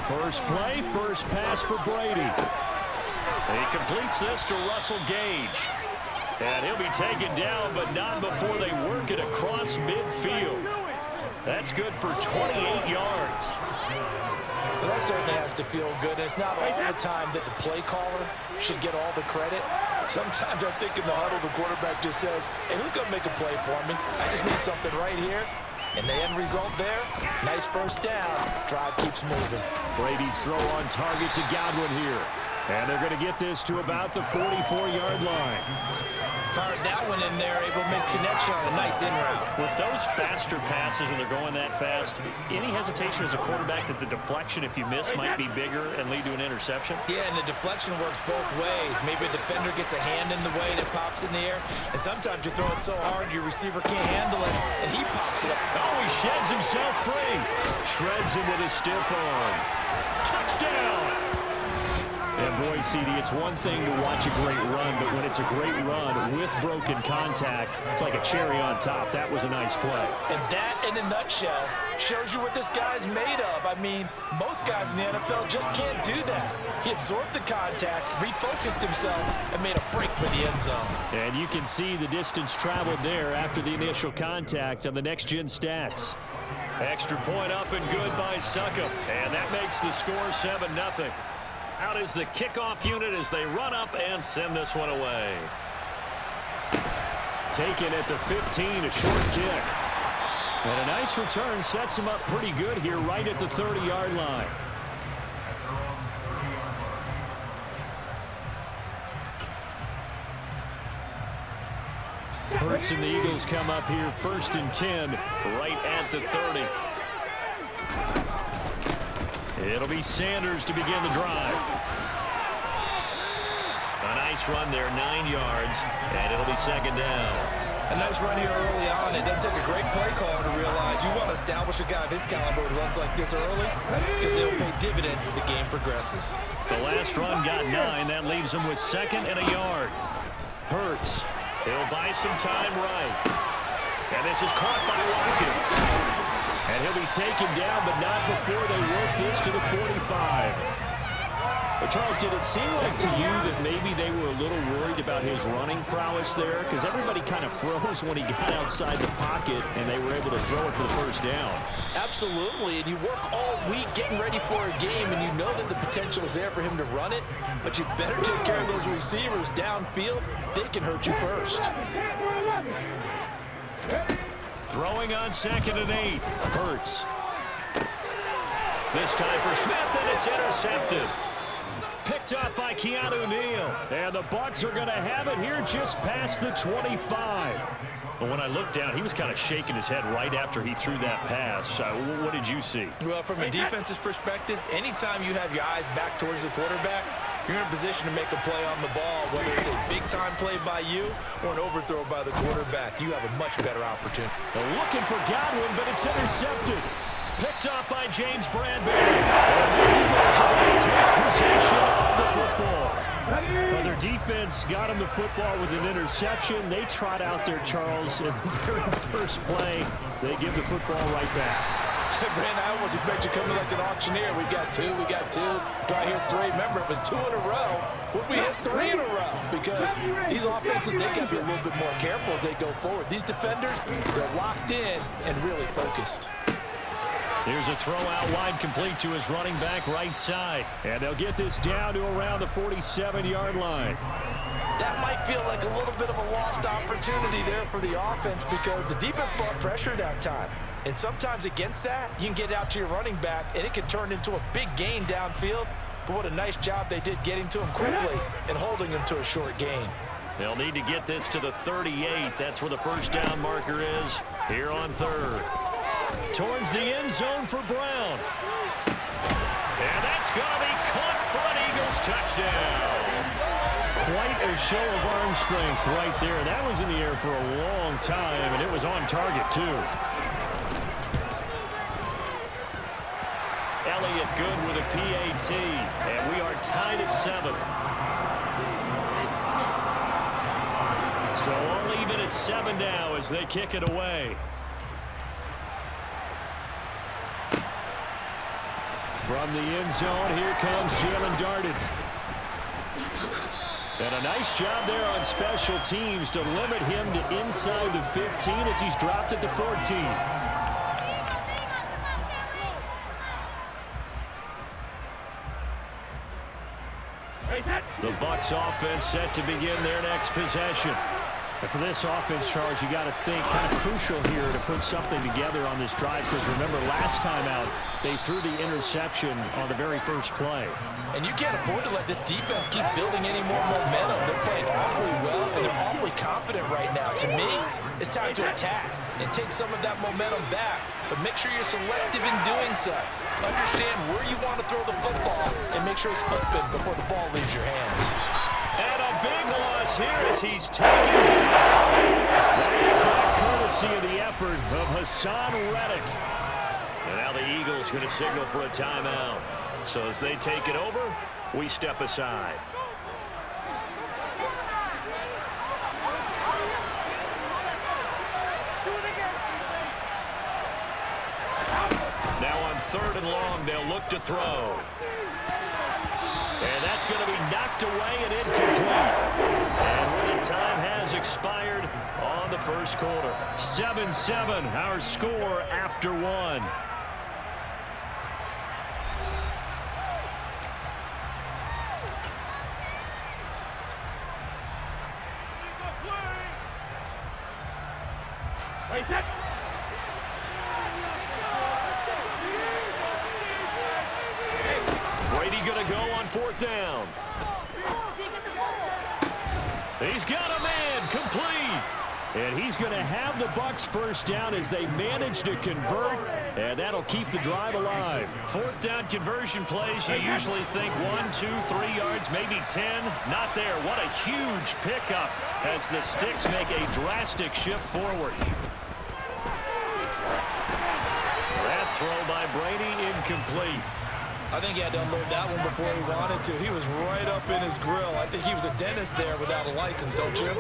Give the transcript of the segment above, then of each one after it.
First play, first pass for Brady. He completes this to Russell Gage. And he'll be taken down, but not before they work it across midfield. That's good for 28 yards. Well, that certainly has to feel good. It's not all the time that the play caller should get all the credit. Sometimes I think in the huddle, the quarterback just says, hey, who's going to make a play for me? I just need something right here. And the end result there, nice first down. Drive keeps moving. Brady's throw on target to Godwin here. And they're going to get this to about the 44-yard line. Fired that one in there, able to make connection on a nice in route. With those faster passes and they're going that fast, any hesitation as a quarterback that the deflection, if you miss, might be bigger and lead to an interception? Yeah, and the deflection works both ways. Maybe a defender gets a hand in the way and it pops in the air. And sometimes you throw it so hard your receiver can't handle it, and he pops it up. Oh, he sheds himself free. Shreds him with a stiff arm. Touchdown! And boy, CD, it's one thing to watch a great run, but when it's a great run with broken contact, it's like a cherry on top. That was a nice play. And that, in a nutshell, shows you what this guy's made of. I mean, most guys in the NFL just can't do that. He absorbed the contact, refocused himself, and made a break for the end zone. And you can see the distance traveled there after the initial contact on the next-gen stats. Extra point up and good by Succop. And that makes the score 7-0. Out is the kickoff unit as they run up and send this one away. Taken at the 15, a short kick. And a nice return sets him up pretty good here right at the 30-yard line. Hurts and the Eagles come up here 1st and 10 right at the 30. It'll be Sanders to begin the drive. A nice run there, 9 yards, and it'll be 2nd down. A nice run here early on. It doesn't take a great play caller to realize you want to establish a guy of his caliber who runs like this early because they'll pay dividends as the game progresses. The last run got 9. That leaves him with 2nd and a yard. Hurts. He'll buy some time right. And this is caught by Watkins. And he'll be taken down, but not before they work this to the 45. But Charles, did it seem like to you that maybe they were a little worried about his running prowess there? Because everybody kind of froze when he got outside the pocket, and they were able to throw it for the first down. Absolutely, and you work all week getting ready for a game, and you know that the potential is there for him to run it, but you better take care of those receivers downfield. They can hurt you first. Throwing on 2nd and 8. Hurts. This time for Smith, and it's intercepted. Picked up by Keanu Neal. And the Bucs are going to have it here just past the 25. But when I looked down, he was kind of shaking his head right after he threw that pass. What did you see? Well, from a defense's perspective, anytime you have your eyes back towards the quarterback, you're in a position to make a play on the ball, whether it's a big-time play by you or an overthrow by the quarterback. You have a much better opportunity. They're looking for Godwin, but it's intercepted. Picked up by James Bradbury. And the Eagles are going to take possession of the football. Well, their defense got him the football with an interception. They trot out there, Charles, in the very first play. They give the football right back. Brandon, I almost expect you coming like an auctioneer. We got 2, we got 2. Do I hear 3? Remember, it was 2 in a row. Would we hit 3 in a row? Because these offenses, they got to be a little bit more careful as they go forward. These defenders, they're locked in and really focused. Here's a throw out wide complete to his running back right side. And they'll get this down to around the 47-yard line. That might feel like a little bit of a lost opportunity there for the offense because the defense brought pressure that time. And sometimes against that, you can get out to your running back, and it can turn into a big gain downfield. But what a nice job they did getting to him quickly and holding him to a short gain. They'll need to get this to the 38. That's where the first down marker is here on 3rd. Towards the end zone for Brown. And that's going to be caught for an Eagles touchdown. Quite a show of arm strength right there. That was in the air for a long time, and it was on target, too. Elliott good with a PAT, and we are tied at 7. So we'll leave it at 7 now as they kick it away. From the end zone, here comes Jalen Darden. And a nice job there on special teams to limit him to inside the 15 as he's dropped at the 14. The Bucs offense set to begin their next possession. And for this offense, Charles, you got to think kind of crucial here to put something together on this drive, because remember last time out they threw the interception on the very first play. And you can't afford to let this defense keep building any more momentum. They're playing awfully well, and they're awfully confident right now. To me, it's time to attack and take some of that momentum back. But make sure you're selective in doing so. Understand where you want to throw the football and make sure it's open before the ball leaves your hands. And a big loss here as he's taken down. That's courtesy of the effort of Hassan Reddick. And now the Eagles going to signal for a timeout. So as they take it over, we step aside. Now on 3rd and long, they'll look to throw. And that's going to be knocked away and incomplete. And when the time has expired on the first quarter. 7-7, our score after 1. Brady going to go on 4th down. He's got a man, complete. And he's going to have the Bucs first down as they manage to convert, and that'll keep the drive alive. 4th down conversion plays, you usually think 1, 2, 3 yards, maybe 10. Not there. What a huge pickup as the Sticks make a drastic shift forward. That throw by Brady incomplete. I think he had to unload that one before he wanted to. He was right up in his grill. I think he was a dentist there without a license, don't you?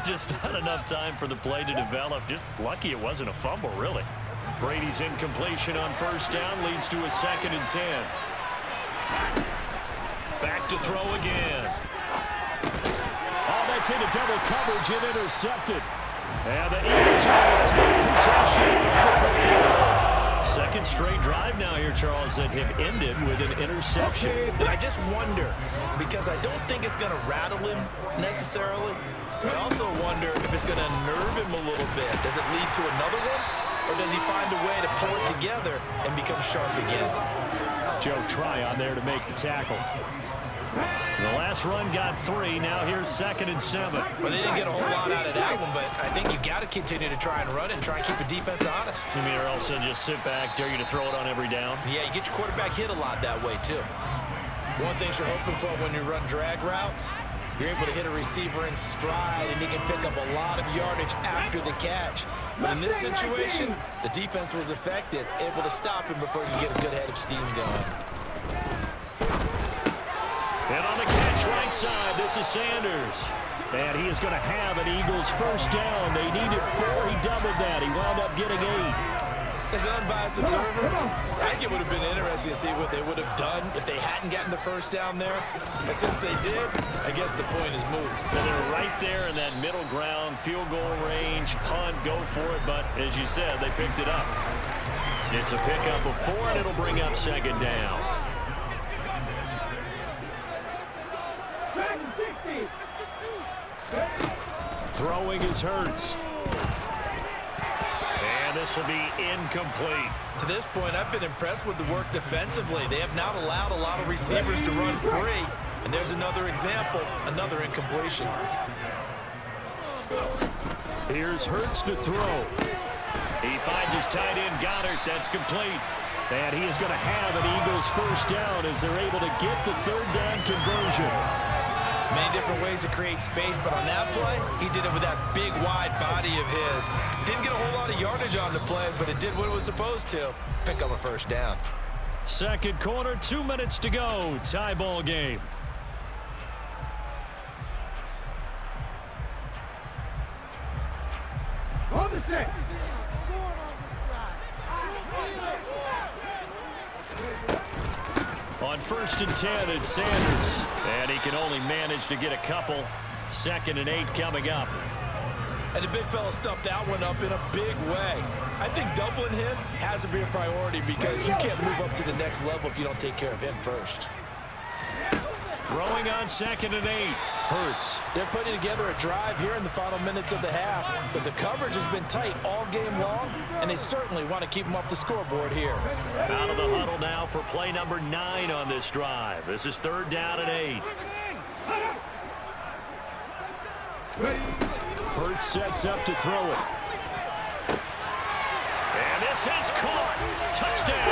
Just not enough time for the play to develop. Just lucky it wasn't a fumble, really. Brady's incompletion on 1st down leads to a 2nd and 10. Back to throw again. Oh, that's into double coverage and intercepted. And the Eagles are going to take possession. 2nd straight drive now here, Charles, that have ended with an interception. And I just wonder, because I don't think it's going to rattle him necessarily. I also wonder if it's going to nerve him a little bit. Does it lead to another one? Or does he find a way to pull it together and become sharp again? Joe Tryon there to make the tackle. The last run got 3. Now here's 2nd and 7. Well, they didn't get a whole lot out of that one, but I think you've got to continue to try and run it and try and keep the defense honest. You mean, or else just sit back, dare you to throw it on every down? Yeah, you get your quarterback hit a lot that way, too. One thing you're hoping for when you run drag routes, you're able to hit a receiver in stride, and he can pick up a lot of yardage after the catch. But in this situation, the defense was effective, able to stop him before he could get a good head of steam going. And on the catch right side, this is Sanders. And he is going to have an Eagles first down. They needed 4. He doubled that. He wound up getting 8. As an unbiased observer, I think it would have been interesting to see what they would have done if they hadn't gotten the first down there. But since they did, I guess the point is moot. Well, they're right there in that middle ground, field goal range, punt, go for it. But as you said, they picked it up. It's a pickup of 4, and it'll bring up 2nd down. Throwing is Hurts. And this will be incomplete. To this point, I've been impressed with the work defensively. They have not allowed a lot of receivers to run free. And there's another example, another incompletion. Here's Hurts to throw. He finds his tight end, Goddard. That's complete. And he is going to have an Eagles first down as they're able to get the 3rd down conversion. Many different ways to create space, but on that play, he did it with that big, wide body of his. Didn't get a whole lot of yardage on the play, but it did what it was supposed to. Pick up a first down. 2nd quarter, 2 minutes to go. Tie ball game. On 1st and 10, it's Sanders. And he can only manage to get a couple. 2nd and 8 coming up. And the big fella stuffed that one up in a big way. I think doubling him has to be a priority because you can't move up to the next level if you don't take care of him first. Throwing on 2nd and 8. Hurts. They're putting together a drive here in the final minutes of the half, but the coverage has been tight all game long, and they certainly want to keep them off the scoreboard here. Out of the huddle now for play number 9 on this drive. This is 3rd down and 8. Hurts sets up to throw it. And this is caught. Touchdown.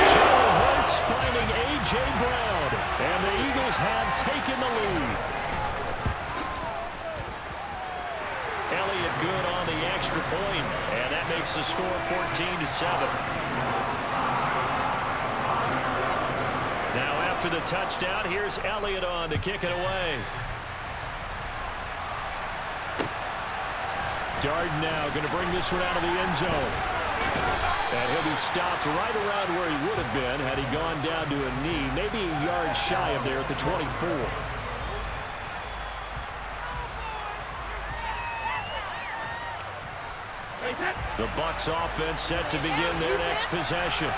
Jalen Hurts finding A.J. Brown. And the Eagles have taken the lead. Elliott good on the extra point, and that makes the score 14-7. Now after the touchdown, here's Elliott on to kick it away. Darden now going to bring this one out of the end zone. And he'll be stopped right around where he would have been had he gone down to a knee, maybe a yard shy of there at the 24. The Bucs offense set to begin their next possession.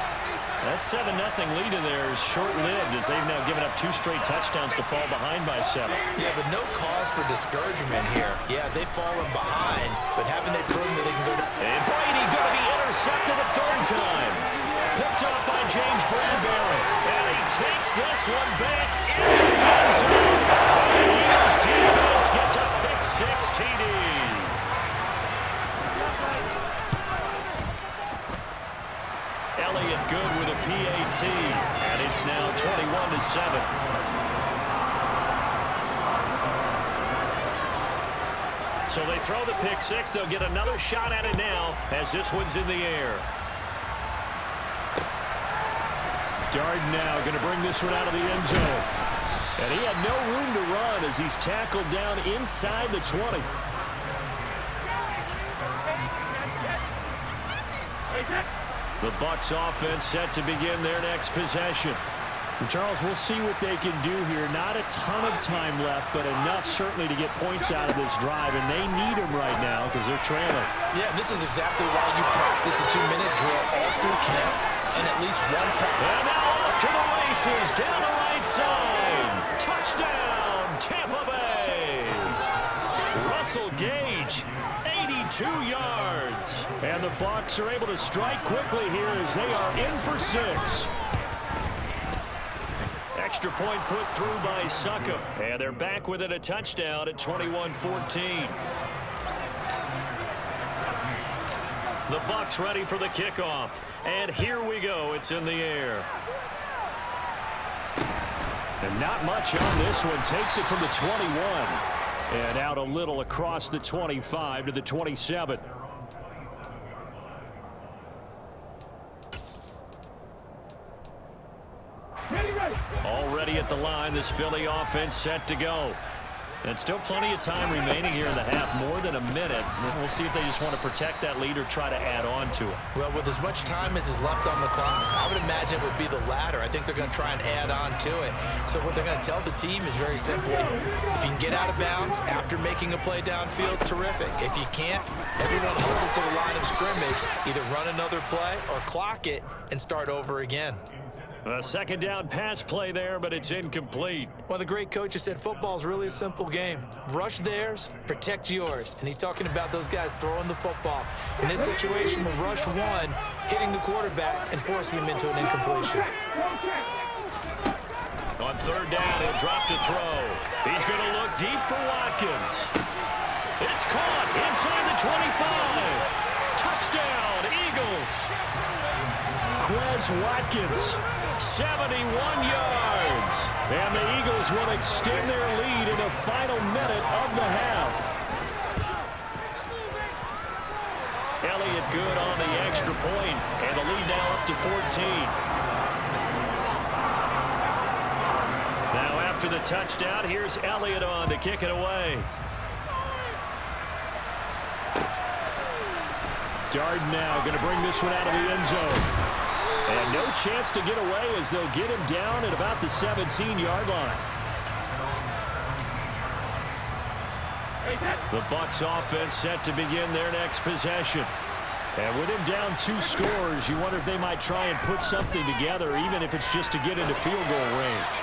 That 7-0 lead in there is short-lived as they've now given up 2 straight touchdowns to fall behind by 7. Yeah, but no cause for discouragement here. Yeah, they've fallen behind, but haven't they proven that they can go to... And Brady going to be intercepted a 3rd time. Picked up by James Bradbury. And he takes this one back into the end zone. And the Eagles defense gets a pick-6 TD. Elliott good with a PAT, and it's now 21-7. So they throw the pick-6. They'll get another shot at it now as this one's in the air. Darden now going to bring this one out of the end zone. And he had no room to run as he's tackled down inside the 20. The Bucs offense set to begin their next possession. And Charles, we'll see what they can do here. Not a ton of time left, but enough certainly to get points out of this drive, and they need them right now because they're trailing. Yeah, this is exactly why you practice a 2-minute drill all through camp and at least one practice. And now off to the races down the right side. Touchdown, Tampa Bay. Russell Gage. 82 yards. And the Bucs are able to strike quickly here as they are in for 6. Extra point put through by Succop. And they're back within a touchdown at 21-14. The Bucs ready for the kickoff. And here we go. It's in the air. And not much on this one. Takes it from the 21. And out a little across the 25 to the 27. Already at the line, this Philly offense set to go. And still plenty of time remaining here in the half, more than a minute. We'll see if they just want to protect that lead or try to add on to it. Well, with as much time as is left on the clock, I would imagine it would be the latter. I think they're going to try and add on to it. So what they're going to tell the team is very simply, if you can get out of bounds after making a play downfield, terrific. If you can't, everyone hustle to the line of scrimmage, either run another play or clock it and start over again. A 2nd down pass play there, but it's incomplete. Well, the great coach has said football is really a simple game. Rush theirs, protect yours. And he's talking about those guys throwing the football. In this situation, the rush one, hitting the quarterback and forcing him into an incompletion. On 3rd down, he'll drop to throw. He's going to look deep for Watkins. It's caught inside the 25. Touchdown, Eagles. Quez Watkins. 71 yards. And the Eagles will extend their lead in the final minute of the half. Elliott good on the extra point, and the lead now up to 14. Now after the touchdown, here's Elliott on to kick it away. Darden now going to bring this one out of the end zone. And no chance to get away as they'll get him down at about the 17-yard line. The Bucs offense set to begin their next possession. And with him down 2 scores, you wonder if they might try and put something together, even if it's just to get into field goal range.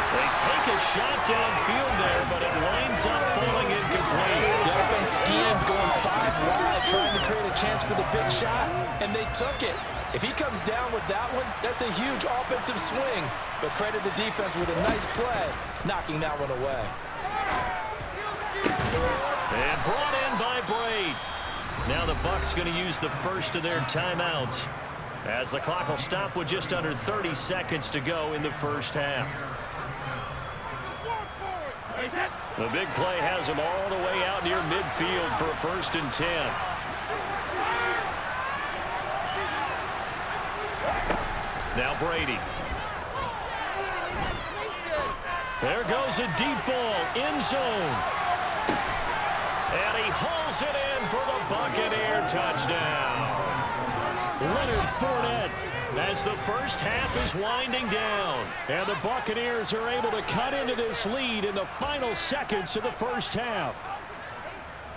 They take a shot downfield there, but it winds up falling incomplete. The offense schemed, going 5 wide, trying to create a chance for the big shot, and they took it. If he comes down with that one, that's a huge offensive swing. But credit the defense with a nice play, knocking that one away. And brought in by Braid. Now the Bucs going to use the first of their timeouts as the clock will stop with just under 30 seconds to go in the first half. The big play has him all the way out near midfield for a 1st and 10. Now Brady. There goes a deep ball, end zone. And he hauls it in for the Buccaneer touchdown. Leonard Fournette as the first half is winding down. And the Buccaneers are able to cut into this lead in the final seconds of the first half.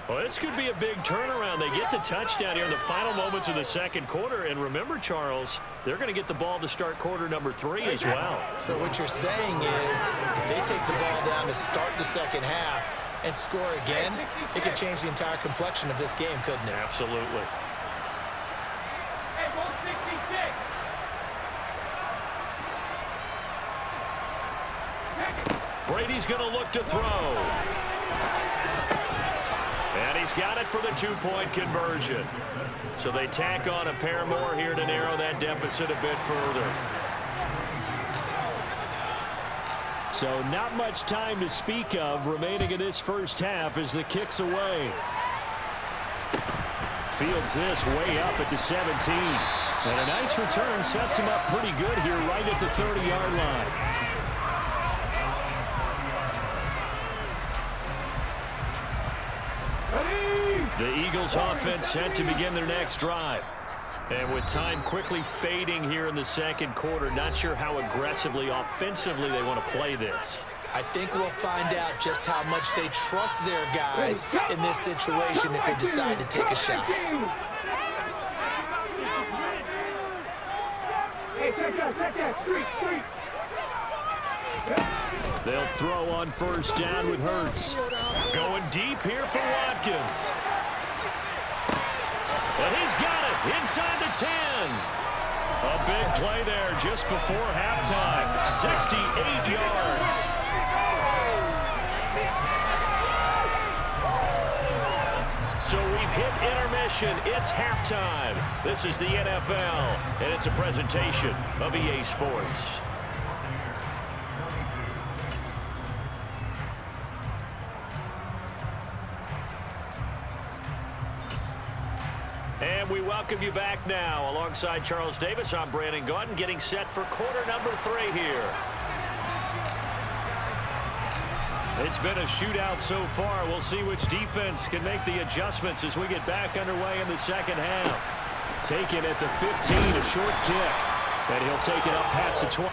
Well, this could be a big turnaround. They get the touchdown here in the final moments of the second quarter. And remember, Charles, they're going to get the ball to start quarter number 3 as well. So what you're saying is if they take the ball down to start the second half and score again, it could change the entire complexion of this game, couldn't it? Absolutely. Brady's going to look to throw. And he's got it for the 2-point conversion. So they tack on a pair more here to narrow that deficit a bit further. So not much time to speak of remaining in this first half as the kick's away. Fields this way up at the 17. And a nice return sets him up pretty good here right at the 30-yard line. The Eagles offense set to begin their next drive. And with time quickly fading here in the second quarter, not sure how aggressively, offensively they want to play this. I think we'll find out just how much they trust their guys in this situation if they decide to take a shot. They'll throw on first down with Hurts. Going deep here for Watkins. And he's got it inside the 10. A big play there just before halftime. 68 yards. So we've hit intermission. It's halftime. This is the NFL, and it's a presentation of EA Sports. And we welcome you back now. Alongside Charles Davis, I'm Brandon Gaudin, getting set for quarter number 3 here. It's been a shootout so far. We'll see which defense can make the adjustments as we get back underway in the second half. Taken at the 15, a short kick. And he'll take it up past the 20.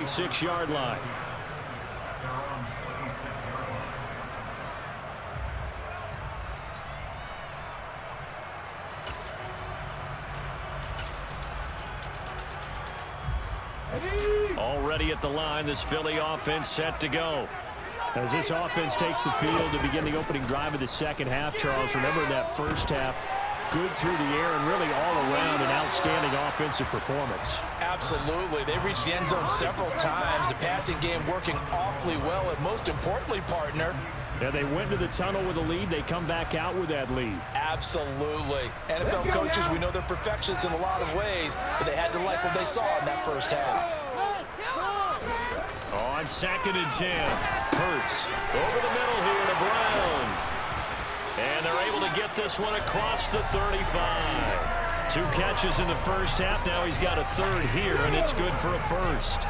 Six-yard line. Already at the line, this Philly offense set to go. As this offense takes the field to begin the opening drive of the second half, Charles, remember that first half, good through the air and really all around an outstanding offensive performance. Absolutely. They reached the end zone several times. The passing game working awfully well, and most importantly, partner. Yeah, they went to the tunnel with a lead. They come back out with that lead. Absolutely. NFL coaches, we know they're perfectionists in a lot of ways, but they had to like what they saw in that first half. On 2nd and 10, Hurts over the middle here to Brown. get this one across the 35. 2 catches in the first half. Now he's got a third here, and it's good for a first.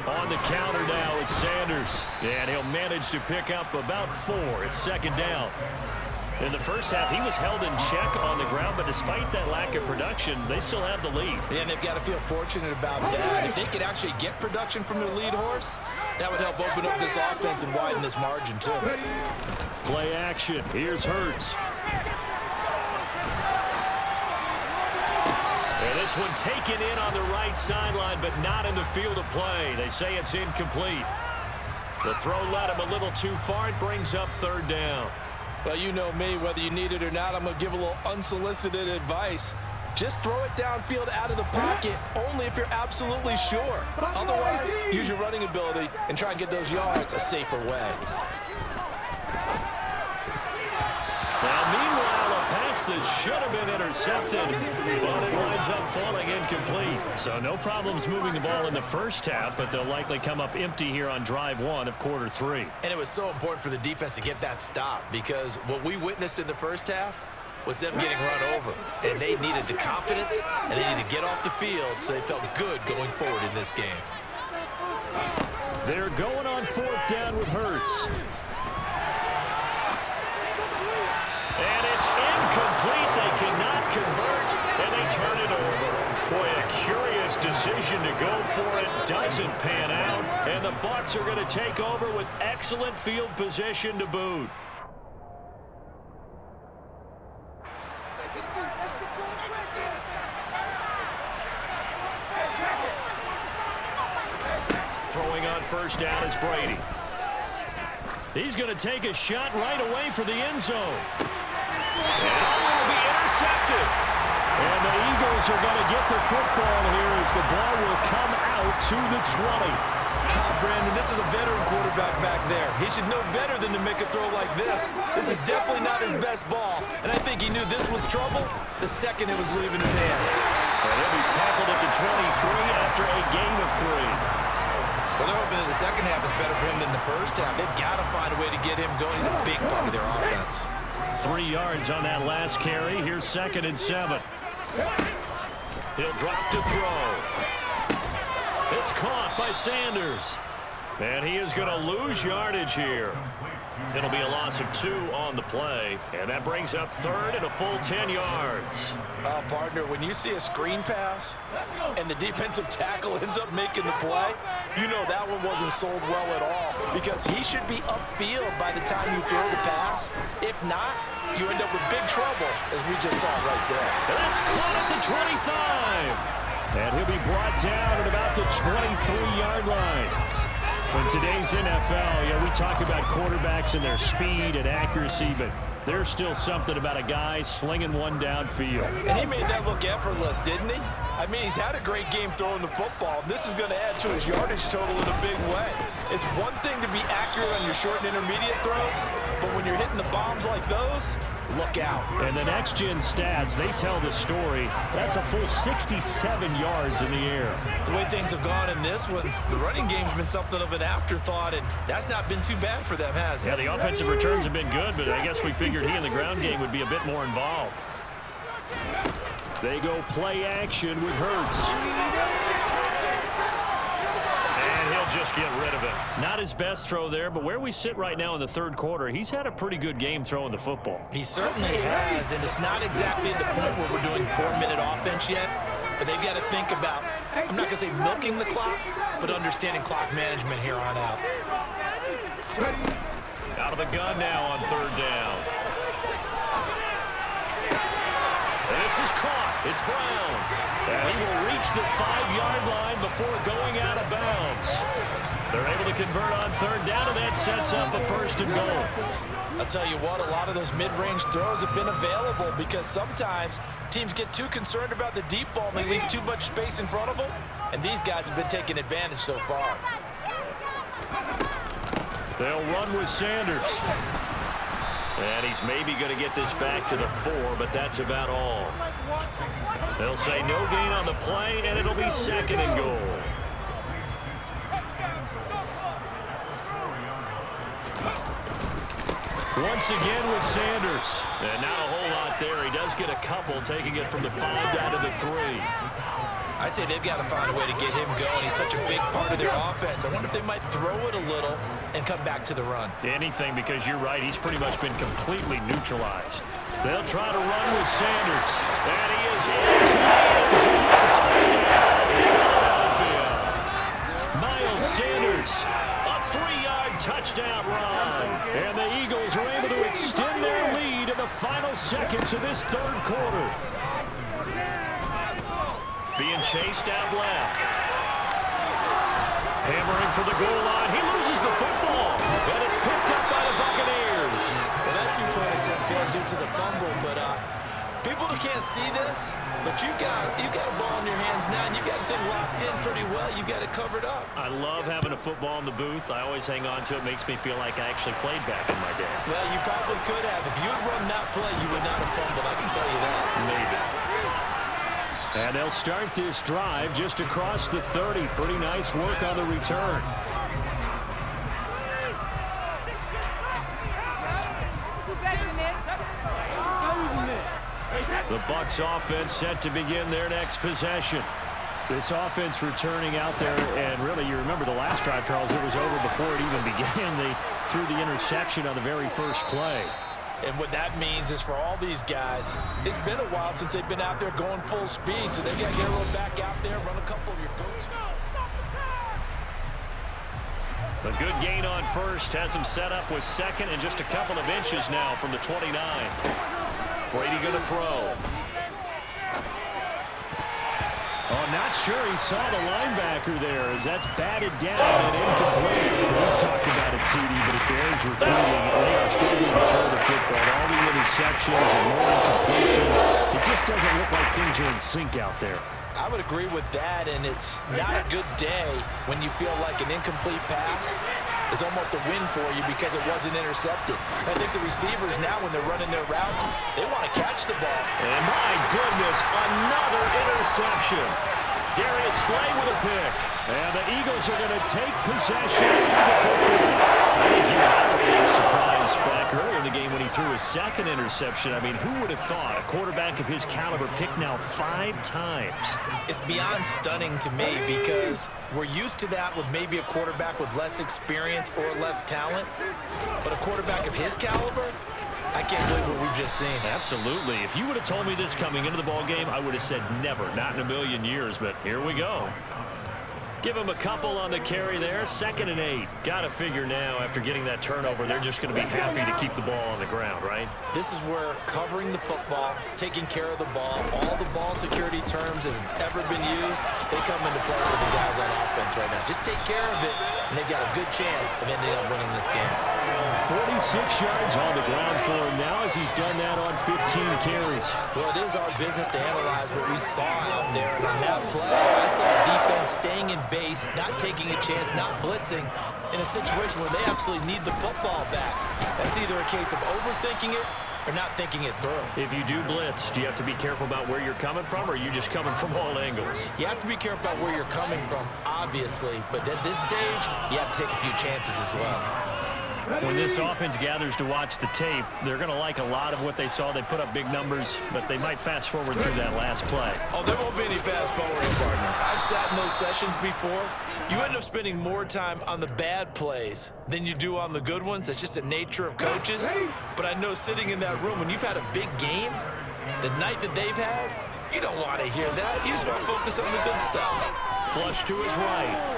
On the counter now, it's Sanders. And he'll manage to pick up about 4. It's second down. In the first half, he was held in check on the ground, but despite that lack of production, they still have the lead. And they've got to feel fortunate about that. If they could actually get production from their lead horse, that would help open up this offense and widen this margin, too. Play action. Here's Hurts. And this one taken in on the right sideline, but not in the field of play. They say it's incomplete. The throw led him a little too far. It brings up third down. Well, you know me, whether you need it or not, I'm going to give a little unsolicited advice. Just throw it downfield out of the pocket, only if you're absolutely sure. Otherwise, use your running ability and try and get those yards a safer way. Now, meanwhile, a pass that should have been intercepted, but it winds up falling incomplete. So no problems moving the ball in the first half, but they'll likely come up empty here on drive 1 of quarter 3. And it was so important for the defense to get that stop, because what we witnessed in the first half was them getting run over. And they needed the confidence, and they needed to get off the field so they felt good going forward in this game. They're going on 4th down with Hurts. And it's incomplete. They cannot convert, and they turn it over. Boy, a curious decision to go for it. Doesn't pan out, and the Bucs are going to take over with excellent field position to boot. Throwing on first down is Brady. He's going to take a shot right away for the end zone. And it'll be intercepted. And the Eagles are going to get the football here as the ball will come out to the 20. Brandon, this is a veteran quarterback back there. He should know better than to make a throw like this. This is definitely not his best ball. And I think he knew this was trouble the second it was leaving his hand. And he'll be tackled at the 23 after a gain of 3. Well, they're hoping that the second half is better for him than the first half. They've got to find a way to get him going. He's a big part of their offense. 3 yards on that last carry. Here's 2nd and 7. He'll drop to throw. It's caught by Sanders. And he is going to lose yardage here. It'll be a loss of 2 on the play. And that brings up 3rd and a full 10 yards. Partner, when you see a screen pass and the defensive tackle ends up making the play, you know that one wasn't sold well at all, because he should be upfield by the time you throw the pass. If not, you end up with big trouble, as we just saw right there. And that's caught at the 25. And he'll be brought down at about the 23-yard line. In today's NFL, we talk about quarterbacks and their speed and accuracy, but there's still something about a guy slinging one downfield. And he made that look effortless, didn't he? I mean, he's had a great game throwing the football. This is going to add to his yardage total in a big way. It's one thing to be accurate on your short and intermediate throws, but when you're hitting the bombs like those, look out. And the next-gen stats, they tell the story. That's a full 67 yards in the air. The way things have gone in this one, the running game's been something of an afterthought, and that's not been too bad for them, has it? Yeah, the offensive returns have been good, but I guess we figured he in the ground game would be a bit more involved. They go play action with Hurts. And he'll just get rid of it. Not his best throw there, but where we sit right now in the 3rd quarter, he's had a pretty good game throwing the football. He certainly has, and it's not exactly at the point where we're doing 4-minute offense yet, but they've got to think about, I'm not going to say milking the clock, but understanding clock management here on out. Out of the gun now on 3rd down. This is caught. It's Brown. And he will reach the 5-yard line before going out of bounds. They're able to convert on 3rd down, and that sets up a 1st and goal. I'll tell you what, a lot of those mid-range throws have been available because sometimes teams get too concerned about the deep ball and they leave too much space in front of them, and these guys have been taking advantage so far. They'll run with Sanders. And he's maybe going to get this back to the 4, but that's about all. They'll say no gain on the play, and it'll be 2nd and goal. Once again with Sanders. And not a whole lot there. He does get a couple, taking it from the 5 down to the 3. I'd say they've got to find a way to get him going. He's such a big part of their offense. I wonder if they might throw it a little and come back to the run. Anything, because you're right. He's pretty much been completely neutralized. They'll try to run with Sanders. And he is into the end zone. Touchdown, Philadelphia. Miles Sanders, a 3-yard touchdown run. And the Eagles are able to extend their lead in the final seconds of this third quarter. Being chased out left. Hammering for the goal line. He loses the football. And it's picked up by the Buccaneers. Well, that 2-point attempt failed due to the fumble, but people can't see this, but you've got a ball in your hands now, and you've got the thing locked in pretty well. You've got it covered up. I love having a football in the booth. I always hang on to it. Makes me feel like I actually played back in my day. Well, you probably could have. If you had run that play, you would not have fumbled. I can tell you that. Maybe. And they'll start this drive just across the 30. Pretty nice work on the return. The Bucs offense set to begin their next possession. This offense returning out there, and really, you remember the last drive, Charles, it was over before it even began. They threw the interception on the very first play. And what that means is for all these guys, it's been a while since they've been out there going full speed, so they've got to get a little back out there, run a couple of your goals. A good gain on first has him set up with second and just a couple of inches now from the 29. Brady going to throw. Oh, not sure he saw the linebacker there as that's batted down and incomplete. We've talked about it, CD, but it bears repeating. They are struggling to throw the football. All the interceptions and more incompletions. It just doesn't look like things are in sync out there. I would agree with that, and it's not a good day when you feel like an incomplete pass is almost a win for you because it wasn't intercepted. I think the receivers now, when they're running their routes, they want to catch the ball. And my goodness, another interception. Darius Slay with a pick. And the Eagles are going to take possession of the football. I think you and I were a little surprised back earlier in the game when he threw his second interception. I mean, who would have thought a quarterback of his caliber picked now 5 times? It's beyond stunning to me because we're used to that with maybe a quarterback with less experience or less talent. But a quarterback of his caliber, I can't believe what we've just seen. Absolutely. If you would have told me this coming into the ball game, I would have said never, not in a million years, but here we go. Give him a couple on the carry there. 2nd and 8. Got to figure now after getting that turnover, they're just going to be happy to keep the ball on the ground, right? This is where covering the football, taking care of the ball, all the ball security terms that have ever been used, they come into play for the guys on offense right now. Just take care of it, and they've got a good chance of ending up winning this game. 46 yards on the ground for him now as he's done that on 15 carries. Well, it is our business to analyze what we saw out there, and on that play, I saw defense staying in base, not taking a chance, not blitzing in a situation where they absolutely need the football back. That's either a case of overthinking it or not thinking it through. If you do blitz, do you have to be careful about where you're coming from, or are you just coming from all angles? You have to be careful about where you're coming from, obviously, but at this stage, you have to take a few chances as well. When this offense gathers to watch the tape, they're going to like a lot of what they saw. They put up big numbers, but they might fast forward through that last play. Oh, there won't be any fast forwarding, partner. I've sat in those sessions before. You end up spending more time on the bad plays than you do on the good ones. That's just the nature of coaches. But I know sitting in that room, when you've had a big game, the night that they've had, you don't want to hear that. You just want to focus on the good stuff. Flush to his right.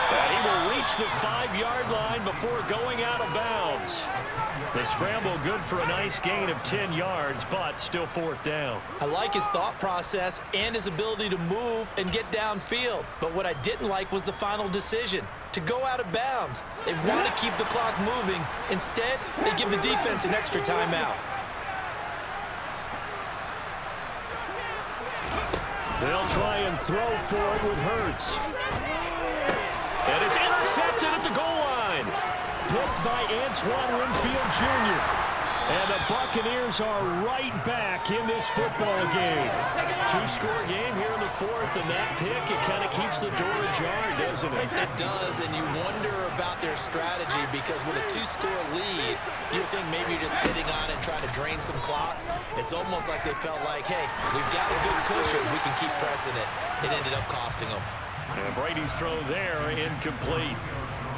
And he will reach the 5-yard line before going out of bounds. The scramble good for a nice gain of 10 yards, but still 4th down. I like his thought process and his ability to move and get downfield. But what I didn't like was the final decision, to go out of bounds. They want to keep the clock moving. Instead, they give the defense an extra timeout. They'll try and throw for it with Hurts. And it's intercepted at the goal line. Picked by Antoine Winfield Jr. And the Buccaneers are right back in this football game. Two-score game here in the fourth, and that pick, it kind of keeps the door ajar, doesn't it? It does, and you wonder about their strategy because with a two-score lead, you would think maybe you're just sitting on it and trying to drain some clock. It's almost like they felt like, hey, we've got a good cushion. We can keep pressing it. It ended up costing them. And Brady's throw there, incomplete.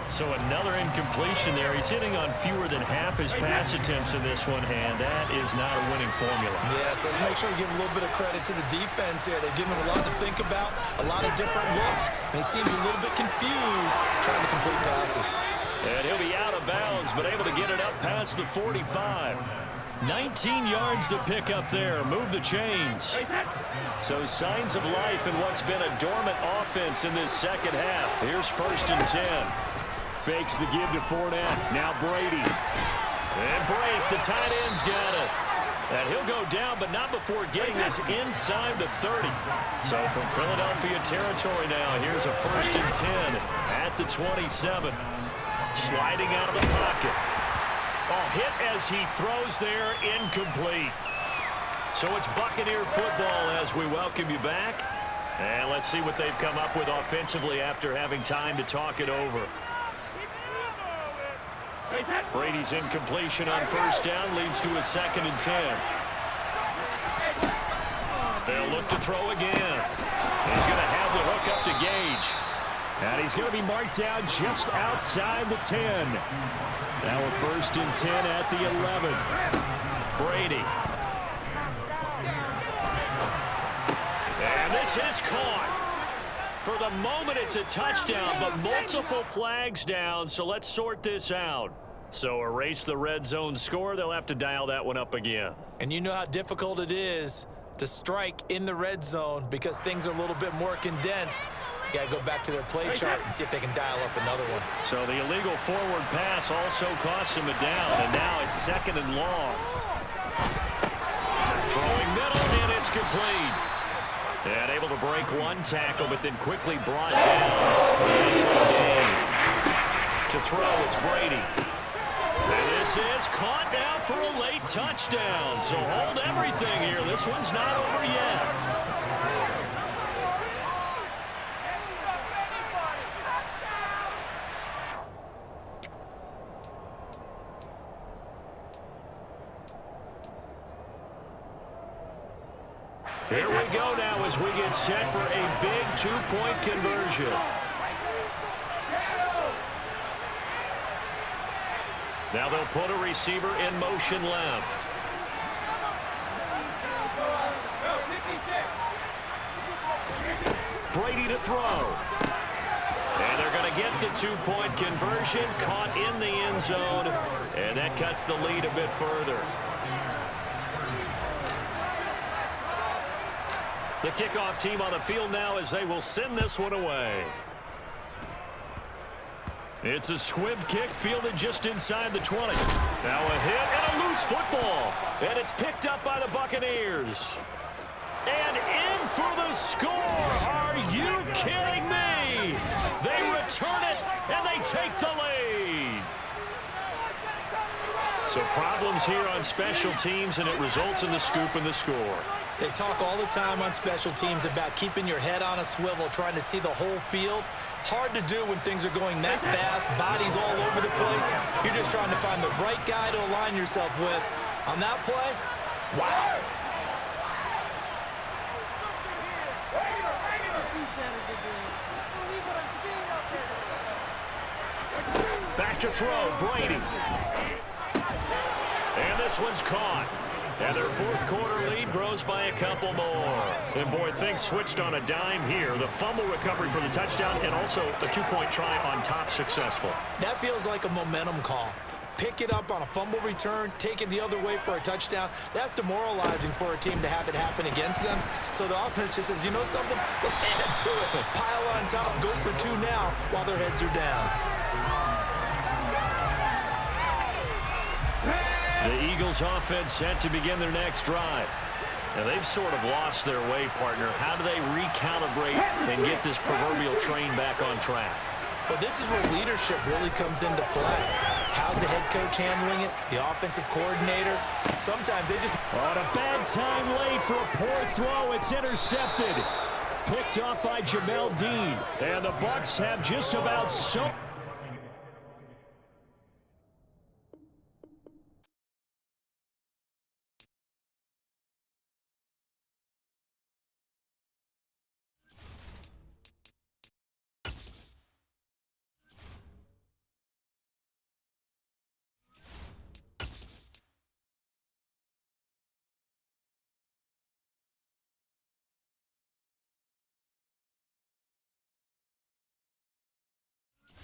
So another incompletion there. He's hitting on fewer than half his pass attempts in this one, and that is not a winning formula. Yes, let's make sure we give a little bit of credit to the defense here. They've given him a lot to think about, a lot of different looks, and he seems a little bit confused trying to complete passes. And he'll be out of bounds, but able to get it up past the 45. 19 yards to pick up there. Move the chains. So signs of life in what's been a dormant offense in this second half. Here's 1st and 10. Fakes the give to Fournette. Now Brady. And break. The tight end's got it. And he'll go down, but not before getting this inside the 30. So from Philadelphia territory now, here's a 1st and 10 at the 27. Sliding out of the pocket. Oh, hit as he throws there, incomplete. So it's Buccaneer football as we welcome you back. And let's see what they've come up with offensively after having time to talk it over. Brady's incompletion on 1st down leads to a 2nd and 10. They'll look to throw again. He's going to have the hook up to Gage. And he's going to be marked down just outside the 10. Now a 1st and 10 at the 11. Brady. And this is caught. For the moment, it's a touchdown, but multiple flags down, so let's sort this out. So erase the red zone score. They'll have to dial that one up again. And you know how difficult it is to strike in the red zone because things are a little bit more condensed. You got to go back to their play chart and see if they can dial up another one. So the illegal forward pass also costs him a down, and now it's 2nd and long. Throwing middle, and it's complete. And able to break one tackle, but then quickly brought down. To throw, it's Brady. And this is caught now for a late touchdown. So hold everything here. This one's not over yet. Here we go now as we get set for a big two-point conversion. Now they'll put a receiver in motion left. Brady to throw. And they're going to get the two-point conversion, caught in the end zone, and that cuts the lead a bit further. The kickoff team on the field now as they will send this one away. It's a squib kick fielded just inside the 20. Now a hit and a loose football. And it's picked up by the Buccaneers. And in for the score. Are you kidding me? They return it and they take the lead. So problems here on special teams, and it results in the scoop and the score. They talk all the time on special teams about keeping your head on a swivel, trying to see the whole field. Hard to do when things are going that fast, bodies all over the place. You're just trying to find the right guy to align yourself with. On that play, wow. Back to throw, Brady. And this one's caught. And their fourth quarter lead grows by a couple more. And boy, things switched on a dime here. The fumble recovery for the touchdown and also a two-point try on top successful. That feels like a momentum call. Pick it up on a fumble return, take it the other way for a touchdown. That's demoralizing for a team to have it happen against them. So the offense just says, you know something? Let's add to it. Pile on top, go for two now while their heads are down. The Eagles offense set to begin their next drive. Now they've sort of lost their way, partner. How do they recalibrate and get this proverbial train back on track? But this is where leadership really comes into play. How's the head coach handling it? The offensive coordinator? Sometimes they just... On a bad time late for a poor throw. It's intercepted. Picked off by Jamel Dean. And the Bucs have just about so...